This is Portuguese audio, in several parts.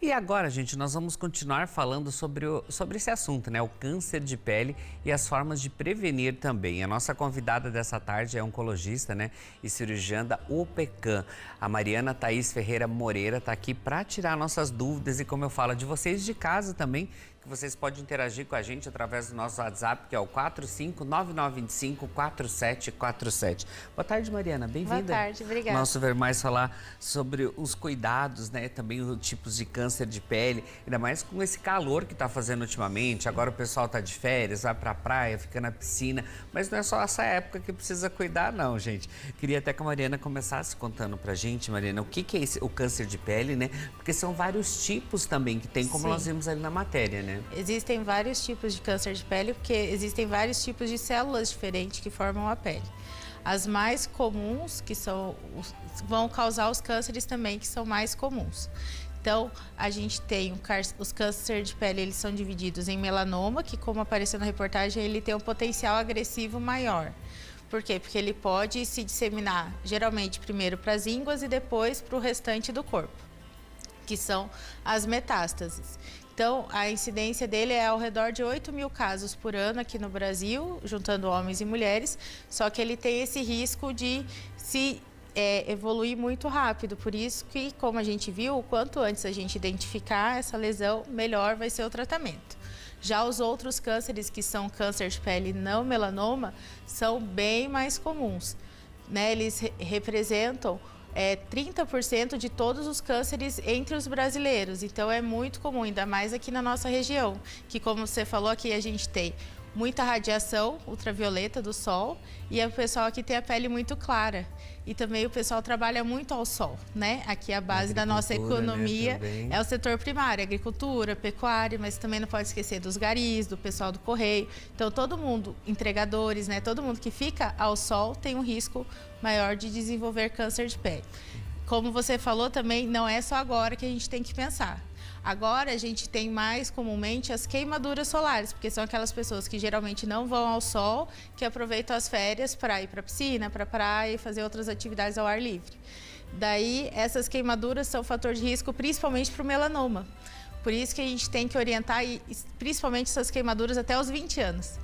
E agora, gente, nós vamos continuar falando sobre esse assunto, né? O câncer de pele e as formas de prevenir também. A nossa convidada dessa tarde é oncologista, né? E cirurgiã da UPECAM. A Mariana Thaís Ferreira Moreira está aqui para tirar nossas dúvidas e, como eu falo, de vocês de casa também, que vocês podem interagir com a gente através do nosso WhatsApp, que é o 4599254747. Boa tarde, Mariana. Bem-vinda. Boa tarde, obrigada. Nós vamos mais falar sobre os cuidados, né? Também os tipos de câncer de pele, ainda mais com esse calor que está fazendo ultimamente. Agora o pessoal está de férias, vai para a praia, fica na piscina, mas não é só essa época que precisa cuidar, não, gente. Queria até que a Mariana começasse contando pra gente, Mariana, o que é o câncer de pele, né? Porque são vários tipos também que tem, como nós vimos ali na matéria, né? Existem vários tipos de câncer de pele, porque existem vários tipos de células diferentes que formam a pele. As mais comuns, que vão causar os cânceres também, que são mais comuns. Então, a gente tem os cânceres de pele, eles são divididos em melanoma, que, como apareceu na reportagem, ele tem um potencial agressivo maior. Por quê? Porque ele pode se disseminar, geralmente, primeiro para as ínguas e depois para o restante do corpo, que são as metástases. Então, a incidência dele é ao redor de 8.000 casos por ano aqui no Brasil, juntando homens e mulheres, só que ele tem esse risco de se evoluir muito rápido. Por isso que, como a gente viu, o quanto antes a gente identificar essa lesão, melhor vai ser o tratamento. Já os outros cânceres, que são câncer de pele não melanoma, são bem mais comuns, né? Eles representam 30% de todos os cânceres entre os brasileiros. Então é muito comum, ainda mais aqui na nossa região, que, como você falou, aqui a gente tem muita radiação ultravioleta do sol e o pessoal aqui tem a pele muito clara. E também o pessoal trabalha muito ao sol, né? Aqui a base da nossa economia, né, é o setor primário, agricultura, pecuária, mas também não pode esquecer dos garis, do pessoal do correio. Então todo mundo, entregadores, né? Todo mundo que fica ao sol tem um risco maior de desenvolver câncer de pele. Como você falou também, não é só agora que a gente tem que pensar. Agora a gente tem mais comumente as queimaduras solares, porque são aquelas pessoas que geralmente não vão ao sol, que aproveitam as férias para ir para a piscina, para a praia e fazer outras atividades ao ar livre. Daí essas queimaduras são fator de risco principalmente para o melanoma. Por isso que a gente tem que orientar, principalmente essas queimaduras, até os 20 anos.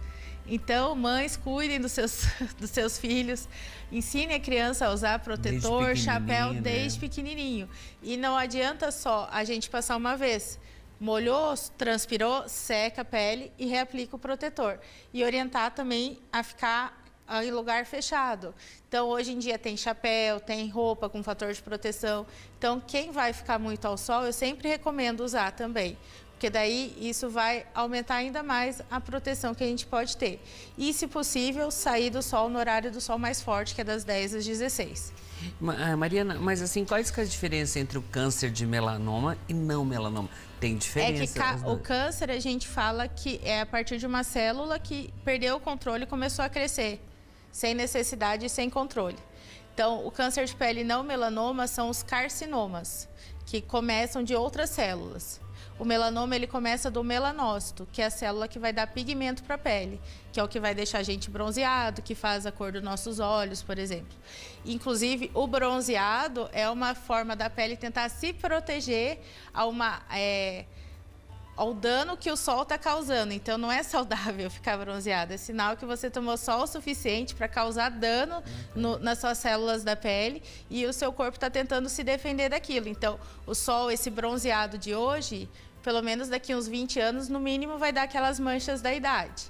Então, mães, cuidem dos seus filhos, ensinem a criança a usar protetor, chapéu desde pequenininho. E não adianta só a gente passar uma vez. Molhou, transpirou, seca a pele e reaplica o protetor. E orientar também a ficar em lugar fechado. Então, hoje em dia tem chapéu, tem roupa com fator de proteção. Então, quem vai ficar muito ao sol, eu sempre recomendo usar também. Porque daí isso vai aumentar ainda mais a proteção que a gente pode ter. E, se possível, sair do sol no horário do sol mais forte, que é das 10 às 16. Mariana, mas assim, quais que é a diferença entre o câncer de melanoma e não melanoma? Tem diferença? É que o câncer, a gente fala que é a partir de uma célula que perdeu o controle e começou a crescer, sem necessidade e sem controle. Então, o câncer de pele não melanoma são os carcinomas, que começam de outras células. O melanoma, ele começa do melanócito, que é a célula que vai dar pigmento para a pele, que é o que vai deixar a gente bronzeado, que faz a cor dos nossos olhos, por exemplo. Inclusive, o bronzeado é uma forma da pele tentar se proteger ao dano que o sol está causando. Então, não é saudável ficar bronzeado. É sinal que você tomou sol o suficiente para causar dano nas suas células da pele e o seu corpo está tentando se defender daquilo. Então, o sol, esse bronzeado de hoje, pelo menos daqui uns 20 anos, no mínimo, vai dar aquelas manchas da idade.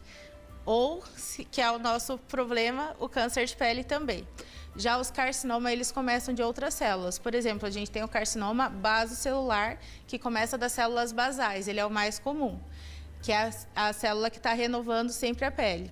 Ou, que é o nosso problema, o câncer de pele também. Já os carcinomas, eles começam de outras células. Por exemplo, a gente tem o carcinoma basocelular, que começa das células basais. Ele é o mais comum, que é a célula que está renovando sempre a pele.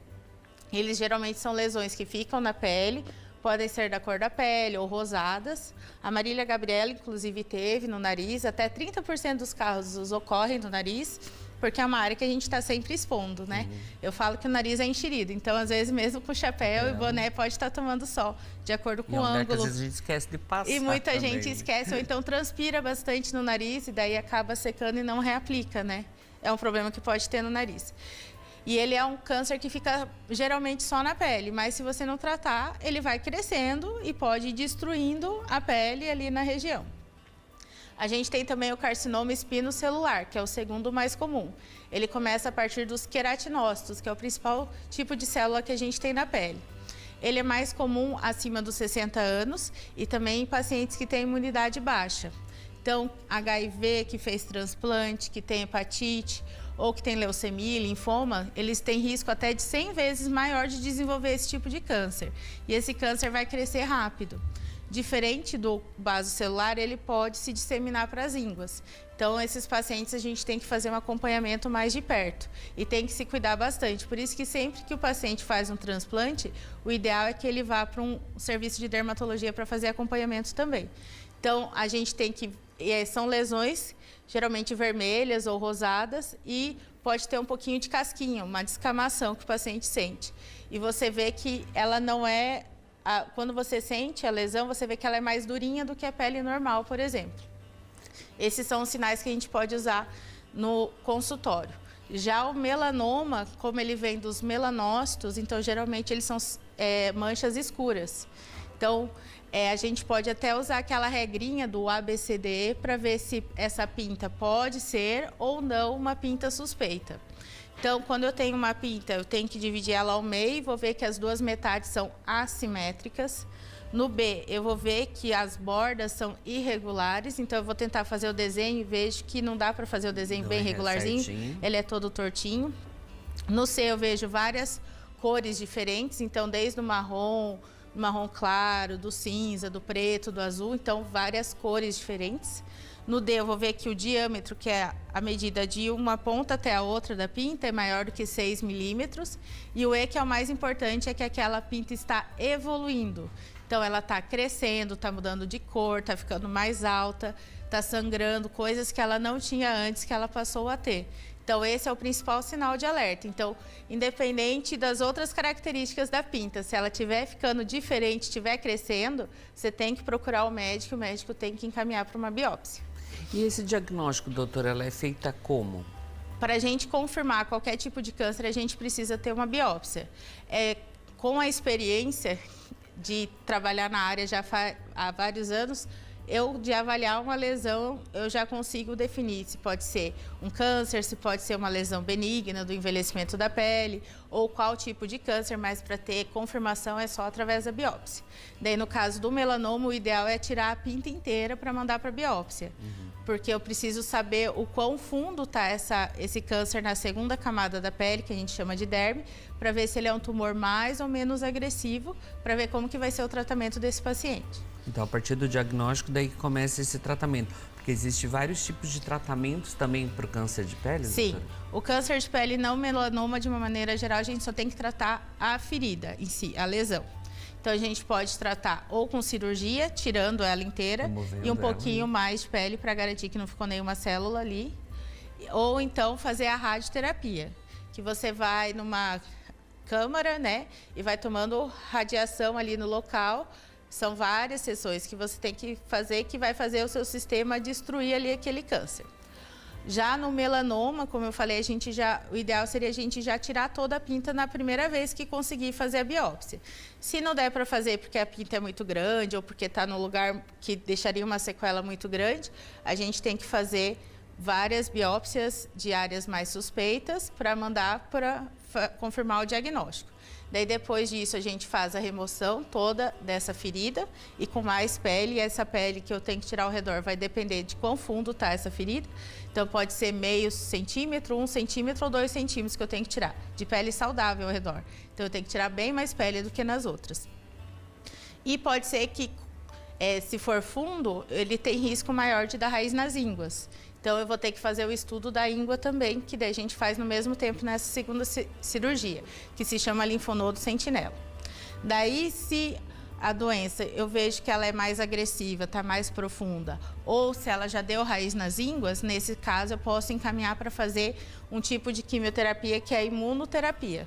Eles geralmente são lesões que ficam na pele, podem ser da cor da pele ou rosadas. A Marília Gabriela, inclusive, teve no nariz. Até 30% dos casos ocorrem no nariz, porque é uma área que a gente está sempre expondo, né? Eu falo que o nariz é enxerido, então às vezes mesmo com chapéu e boné pode estar tomando sol, de acordo com o ângulo. Às vezes a gente esquece de passar. E muita gente esquece, ou então transpira bastante no nariz e daí acaba secando e não reaplica, né? É um problema que pode ter no nariz. E ele é um câncer que fica geralmente só na pele, mas se você não tratar, ele vai crescendo e pode ir destruindo a pele ali na região. A gente tem também o carcinoma espinocelular, que é o segundo mais comum. Ele começa a partir dos queratinócitos, que é o principal tipo de célula que a gente tem na pele. Ele é mais comum acima dos 60 anos e também em pacientes que têm imunidade baixa. Então, HIV, que fez transplante, que tem hepatite ou que tem leucemia, linfoma, eles têm risco até de 100 vezes maior de desenvolver esse tipo de câncer. E esse câncer vai crescer rápido. Diferente do basocelular, ele pode se disseminar para as ínguas. Então, esses pacientes a gente tem que fazer um acompanhamento mais de perto e tem que se cuidar bastante. Por isso que sempre que o paciente faz um transplante, o ideal é que ele vá para um serviço de dermatologia para fazer acompanhamento também. Então, a gente tem que... São lesões geralmente vermelhas ou rosadas e pode ter um pouquinho de casquinha, uma descamação que o paciente sente. E você vê que ela não é... Quando você sente a lesão, você vê que ela é mais durinha do que a pele normal, por exemplo. Esses são os sinais que a gente pode usar no consultório. Já o melanoma, como ele vem dos melanócitos, então geralmente eles são manchas escuras. Então, a gente pode até usar aquela regrinha do ABCDE para ver se essa pinta pode ser ou não uma pinta suspeita. Então, quando eu tenho uma pinta, eu tenho que dividir ela ao meio e vou ver que as duas metades são assimétricas. No B, eu vou ver que as bordas são irregulares, então eu vou tentar fazer o desenho e vejo que não dá para fazer o desenho bem regularzinho, certinho. Ele é todo tortinho. No C, eu vejo várias cores diferentes, então desde o marrom claro, do cinza, do preto, do azul, então várias cores diferentes. No D, eu vou ver que o diâmetro, que é a medida de uma ponta até a outra da pinta, é maior do que 6 milímetros. E o E, que é o mais importante, é que aquela pinta está evoluindo. Então, ela está crescendo, está mudando de cor, está ficando mais alta, está sangrando, coisas que ela não tinha antes que ela passou a ter. Então, esse é o principal sinal de alerta. Então, independente das outras características da pinta, se ela estiver ficando diferente, estiver crescendo, você tem que procurar o médico tem que encaminhar para uma biópsia. E esse diagnóstico, doutora, ela é feita como? Para a gente confirmar qualquer tipo de câncer, a gente precisa ter uma biópsia. Com a experiência de trabalhar na área já há vários anos, de avaliar uma lesão, eu já consigo definir se pode ser um câncer, se pode ser uma lesão benigna do envelhecimento da pele, ou qual tipo de câncer, mas para ter confirmação é só através da biópsia. Daí, no caso do melanoma, o ideal é tirar a pinta inteira para mandar para a biópsia, porque eu preciso saber o quão fundo está esse câncer na segunda camada da pele, que a gente chama de derme, para ver se ele é um tumor mais ou menos agressivo, para ver como que vai ser o tratamento desse paciente. Então, a partir do diagnóstico, daí que começa esse tratamento. Porque existem vários tipos de tratamentos também para o câncer de pele, Sim, doutora? O câncer de pele não melanoma, de uma maneira geral, a gente só tem que tratar a ferida em si, a lesão. Então, a gente pode tratar ou com cirurgia, tirando ela inteira, e um pouquinho mais de pele para garantir que não ficou nenhuma célula ali. Ou então fazer a radioterapia, que você vai numa câmara, né, e vai tomando radiação ali no local. São várias sessões que você tem que fazer, que vai fazer o seu sistema destruir ali aquele câncer. Já no melanoma, como eu falei, o ideal seria a gente já tirar toda a pinta na primeira vez que conseguir fazer a biópsia. Se não der para fazer porque a pinta é muito grande ou porque está no lugar que deixaria uma sequela muito grande, a gente tem que fazer várias biópsias de áreas mais suspeitas para mandar para confirmar o diagnóstico. Daí, depois disso, a gente faz a remoção toda dessa ferida e com mais pele. E essa pele que eu tenho que tirar ao redor vai depender de quão fundo está essa ferida. Então, pode ser meio centímetro, 1 centímetro ou 2 centímetros que eu tenho que tirar de pele saudável ao redor. Então, eu tenho que tirar bem mais pele do que nas outras. E pode ser que, se for fundo, ele tem risco maior de dar raiz nas ínguas. Então, eu vou ter que fazer o estudo da íngua também, que daí a gente faz no mesmo tempo nessa segunda cirurgia, que se chama linfonodo sentinela. Daí, se a doença, eu vejo que ela é mais agressiva, está mais profunda, ou se ela já deu raiz nas ínguas, nesse caso eu posso encaminhar para fazer um tipo de quimioterapia que é a imunoterapia.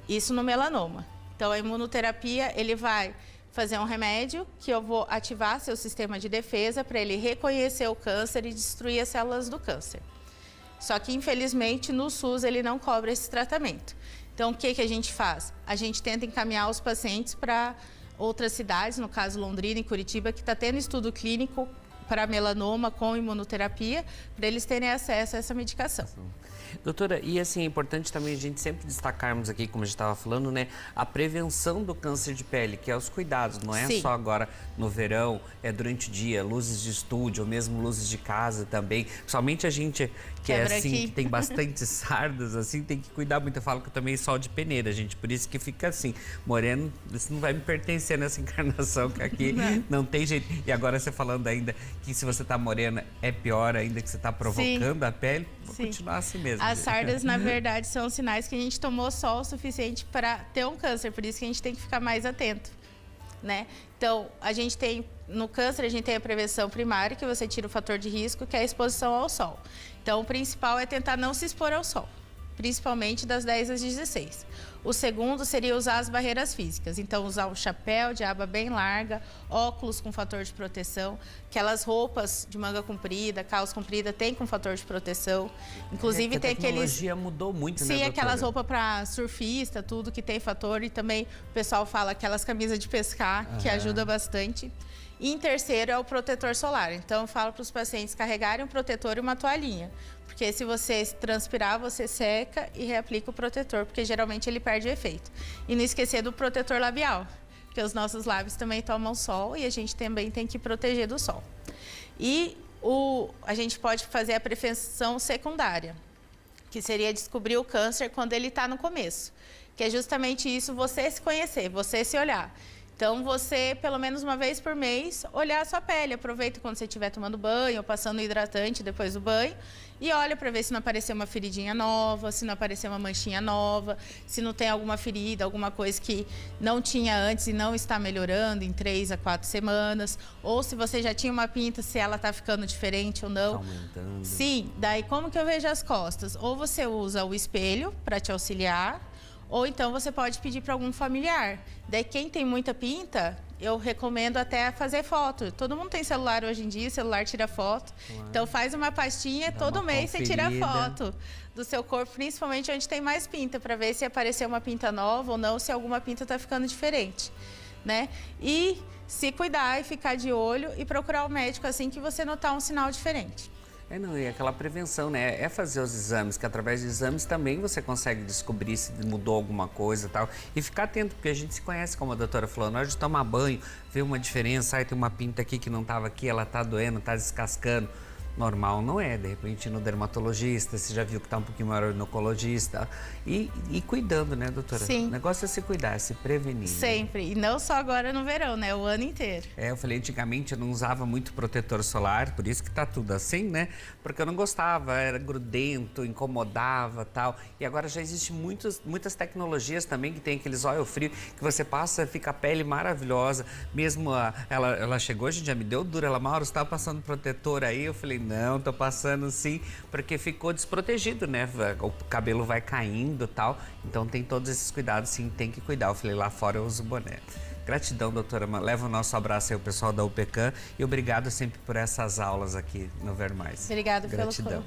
Isso no melanoma. Então, a imunoterapia, ele vai fazer um remédio que eu vou ativar seu sistema de defesa para ele reconhecer o câncer e destruir as células do câncer. Só que, infelizmente, no SUS ele não cobra esse tratamento. Então, o que a gente faz? A gente tenta encaminhar os pacientes para outras cidades, no caso Londrina e Curitiba, que está tendo estudo clínico para melanoma com imunoterapia, para eles terem acesso a essa medicação. Doutora, e assim, é importante também a gente sempre destacarmos aqui, como a gente estava falando, né, a prevenção do câncer de pele, que é os cuidados, não é Sim. só agora no verão, é durante o dia, luzes de estúdio, ou mesmo luzes de casa também. Somente a gente que é assim, que tem bastante sardas, assim, tem que cuidar muito. Eu falo que eu também sol de peneira, gente, por isso que fica assim, moreno, isso não vai me pertencer nessa encarnação, que aqui não tem jeito. E agora você falando ainda que se você tá morena, é pior ainda, que você tá provocando a pele, vou continuar assim mesmo. As sardas, na verdade, são sinais que a gente tomou sol o suficiente para ter um câncer, por isso que a gente tem que ficar mais atento, né? Então, a gente tem, no câncer, a gente tem a prevenção primária, que você tira o fator de risco, que é a exposição ao sol. Então, o principal é tentar não se expor ao sol, principalmente das 10 às 16. O segundo seria usar as barreiras físicas. Então, usar um chapéu de aba bem larga, óculos com fator de proteção, aquelas roupas de manga comprida, calça comprida, tem com fator de proteção. Inclusive, tem aqueles... A tecnologia mudou muito, né, Sim, doutora? aquelas roupas para surfista, tudo que tem fator. E também o pessoal fala aquelas camisas de pescar, que ajuda bastante. E em terceiro é o protetor solar. Então, eu falo para os pacientes carregarem um protetor e uma toalhinha. Porque se você transpirar, você seca e reaplica o protetor, porque geralmente ele perde o efeito. E não esquecer do protetor labial, porque os nossos lábios também tomam sol e a gente também tem que proteger do sol. E a gente pode fazer a prevenção secundária, que seria descobrir o câncer quando ele está no começo. Que é justamente isso, você se conhecer, você se olhar. Então, você, pelo menos uma vez por mês, olhar a sua pele. Aproveita quando você estiver tomando banho ou passando hidratante depois do banho e olha para ver se não apareceu uma feridinha nova, se não apareceu uma manchinha nova, se não tem alguma ferida, alguma coisa que não tinha antes e não está melhorando em 3 a 4 semanas. Ou se você já tinha uma pinta, se ela está ficando diferente ou não. Aumentando. Sim, daí como que eu vejo as costas? Ou você usa o espelho para te auxiliar, ou então você pode pedir para algum familiar. Daí quem tem muita pinta, eu recomendo até fazer foto. Todo mundo tem celular hoje em dia, celular tira foto. Então faz uma pastinha, todo mês você tira foto do seu corpo, principalmente onde tem mais pinta, para ver se apareceu uma pinta nova ou não, se alguma pinta está ficando diferente, né? E se cuidar e ficar de olho e procurar o médico assim que você notar um sinal diferente. Não, e aquela prevenção, né? É fazer os exames, que através de exames também você consegue descobrir se mudou alguma coisa e tal. E ficar atento, porque a gente se conhece, como a doutora falou, na hora de tomar banho, vê uma diferença, tem uma pinta aqui que não estava aqui, ela tá doendo, tá descascando. Normal não é, de repente no dermatologista, você já viu que tá um pouquinho maior no oncologista. E cuidando, né, doutora? Sim. O negócio é se cuidar, é se prevenir. Sempre, né? E não só agora no verão, né? O ano inteiro. Eu falei, antigamente eu não usava muito protetor solar, por isso que tá tudo assim, né? Porque eu não gostava, era grudento, incomodava tal. E agora já existem muitas tecnologias também que tem aqueles óleo frio que você passa, fica a pele maravilhosa. Mesmo ela chegou, a gente já me deu dura, ela, Mauro, você tá passando protetor aí? Eu falei, não, tô passando sim, porque ficou desprotegido, né? O cabelo vai caindo e tal. Então tem todos esses cuidados, sim, tem que cuidar. Eu falei, lá fora eu uso boné. Gratidão, doutora. Leva o nosso abraço aí ao pessoal da UPCAM e obrigado sempre por essas aulas aqui no Ver Mais. Obrigada pelo Gratidão.